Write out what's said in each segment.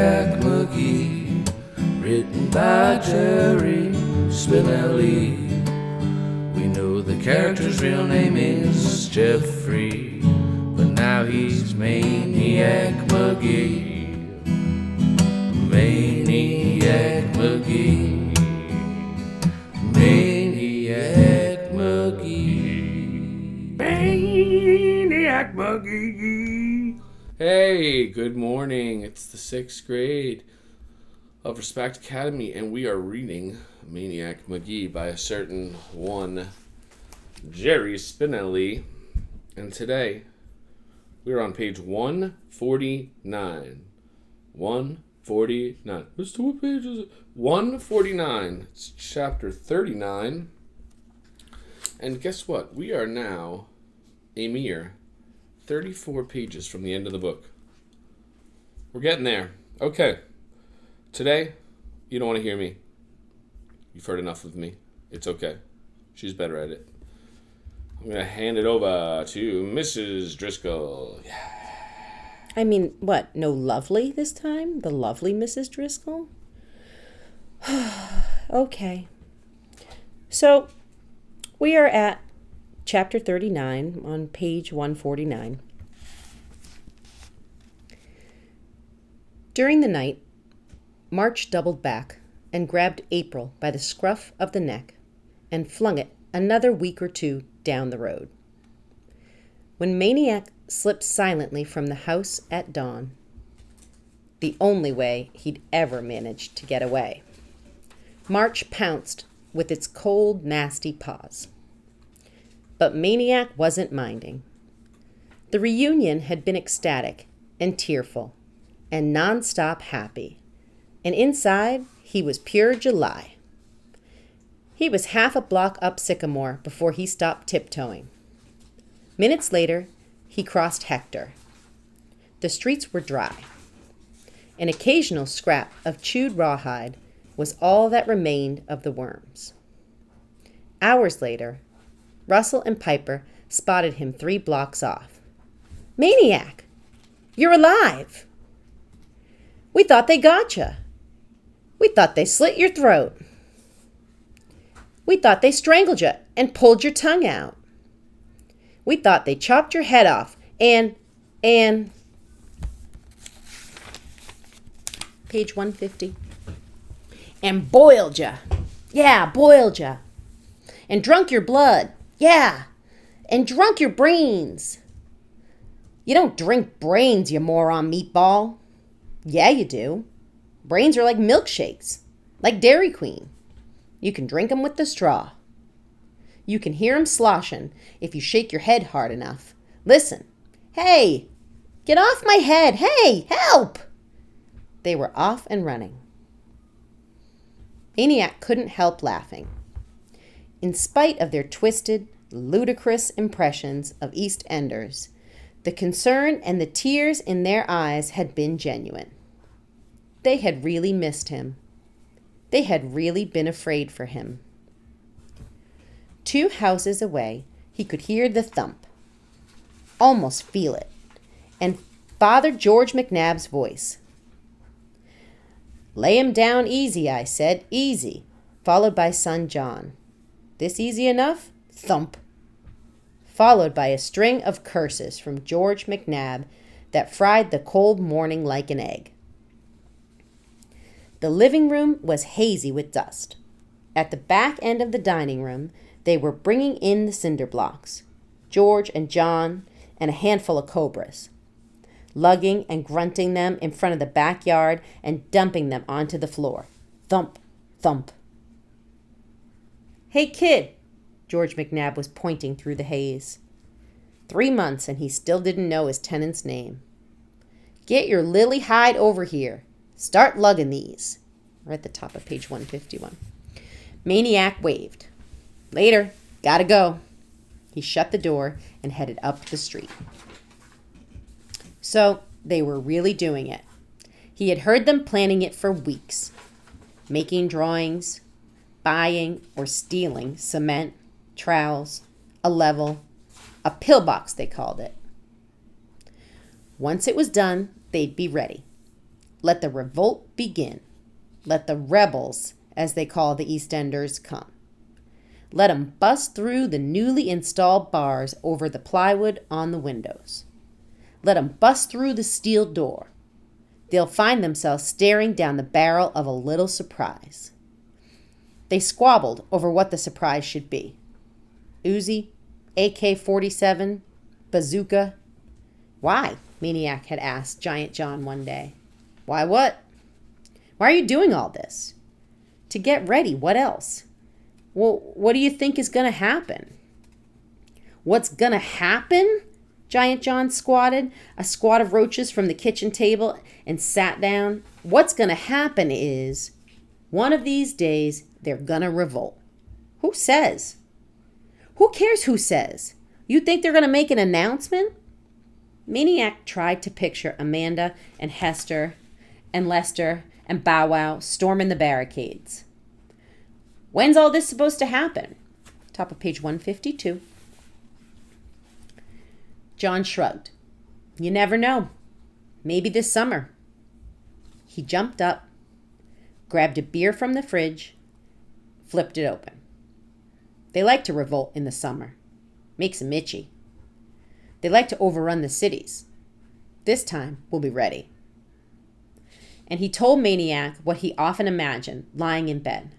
Maniac Magee, written by Jerry Spinelli. We know the character's real name is Jeffrey, but now he's Maniac Magee. Maniac Magee. Maniac Magee. Maniac Magee. Hey, good morning. It's the 6th grade of Respect Academy, and we are reading Maniac Magee by a certain one, Jerry Spinelli. And today, we're on page 149. 149. Mr. What page is it? 149. It's chapter 39. And guess what? We are now a mere 34 pages from the end of the book. We're getting there. Okay. Today, you don't want to hear me. You've heard enough of me. It's okay. She's better at it. I'm going to hand it over to Mrs. Driscoll. Yeah. I mean, what? No lovely this time? The lovely Mrs. Driscoll? Okay. So, we are at chapter 39 on page 149. During the night, March doubled back and grabbed April by the scruff of the neck and flung it another week or two down the road. When Maniac slipped silently from the house at dawn, the only way he'd ever managed to get away, March pounced with its cold, nasty paws. But Maniac wasn't minding. The reunion had been ecstatic and tearful and nonstop happy, and inside he was pure July. He was half a block up Sycamore before he stopped tiptoeing. Minutes later, he crossed Hector. The streets were dry. An occasional scrap of chewed rawhide was all that remained of the worms. Hours later, Russell and Piper spotted him 3 blocks off. "Maniac! You're alive! We thought they got you. We thought they slit your throat. We thought they strangled you and pulled your tongue out. We thought they chopped your head off and... Page 150. And boiled you. Yeah, boiled you. And drunk your blood. Yeah, and drunk your brains. You don't drink brains, you moron meatball. Yeah, you do. Brains are like milkshakes, like Dairy Queen. You can drink 'em with the straw. You can hear 'em sloshing if you shake your head hard enough. Listen. Hey, get off my head. Hey, help! They were off and running. Maniac couldn't help laughing. In spite of their twisted, ludicrous impressions of East Enders, the concern and the tears in their eyes had been genuine. They had really missed him. They had really been afraid for him. 2 houses away, he could hear the thump, almost feel it, and Father George McNabb's voice. "Lay him down easy," I said, "easy," followed by son John. "This easy enough?" Thump. Followed by a string of curses from George McNabb that fried the cold morning like an egg. The living room was hazy with dust. At the back end of the dining room, they were bringing in the cinder blocks, George and John and a handful of cobras, lugging and grunting them in front of the backyard and dumping them onto the floor. Thump, thump. "Hey, kid," George McNabb was pointing through the haze. 3 months and he still didn't know his tenant's name. "Get your lily hide over here. Start lugging these." We're at the top of page 151. Maniac waved. "Later. Gotta go." He shut the door and headed up the street. So they were really doing it. He had heard them planning it for weeks, making drawings, buying or stealing cement, trowels, a level, a pillbox they called it. Once it was done, they'd be ready. Let the revolt begin. Let the rebels, as they call the EastEnders, come. Let 'em bust through the newly installed bars over the plywood on the windows. Let 'em bust through the steel door. They'll find themselves staring down the barrel of a little surprise. They squabbled over what the surprise should be. Uzi, AK-47, bazooka. Why? Maniac had asked Giant John one day. Why what? Why are you doing all this? To get ready, what else? Well, what do you think is going to happen? What's going to happen? Giant John squatted, a squad of roaches from the kitchen table, and sat down. What's going to happen is, one of these days, they're going to revolt. Who says? Who cares who says? You think they're going to make an announcement? Maniac tried to picture Amanda and Hester and Lester and Bow Wow storming the barricades. When's all this supposed to happen? Top of page 152. John shrugged. You never know. Maybe this summer. He jumped up, grabbed a beer from the fridge, flipped it open. They like to revolt in the summer. Makes 'em itchy. They like to overrun the cities. This time, we'll be ready. And he told Maniac what he often imagined lying in bed.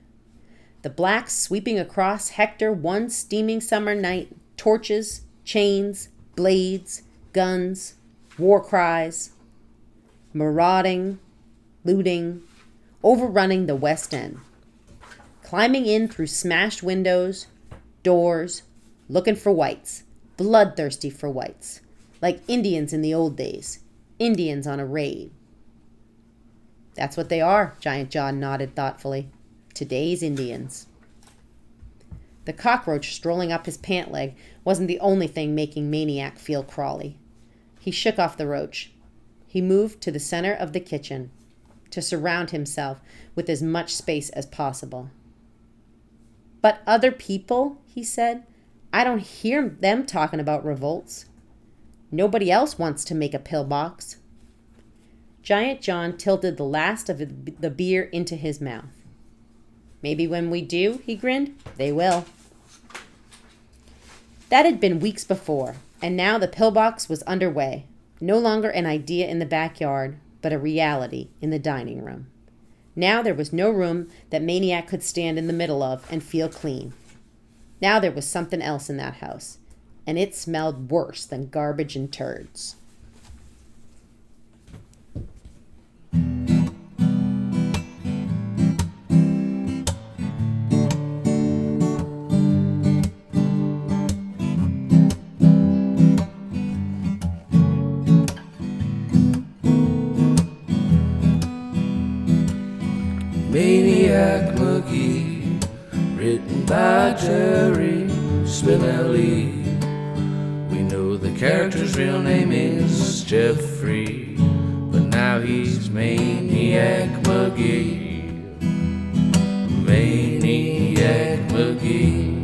The blacks sweeping across Hector one steaming summer night, torches, chains, blades, guns, war cries, marauding, looting, overrunning the West End, climbing in through smashed windows, doors, looking for whites, bloodthirsty for whites, like Indians in the old days, Indians on a raid. That's what they are, Giant John nodded thoughtfully. Today's Indians. The cockroach strolling up his pant leg wasn't the only thing making Maniac feel crawly. He shook off the roach. He moved to the center of the kitchen to surround himself with as much space as possible. But other people, he said, I don't hear them talking about revolts. Nobody else wants to make a pillbox. Giant John tilted the last of the beer into his mouth. Maybe when we do, he grinned, they will. That had been weeks before, and now the pillbox was underway. No longer an idea in the backyard, but a reality in the dining room. Now there was no room that Maniac could stand in the middle of and feel clean. Now there was something else in that house, and it smelled worse than garbage and turds. Maniac Magee, written by Jerry Spinelli. We know the character's real name is Jeffrey, but now he's Maniac Magee. Maniac Magee.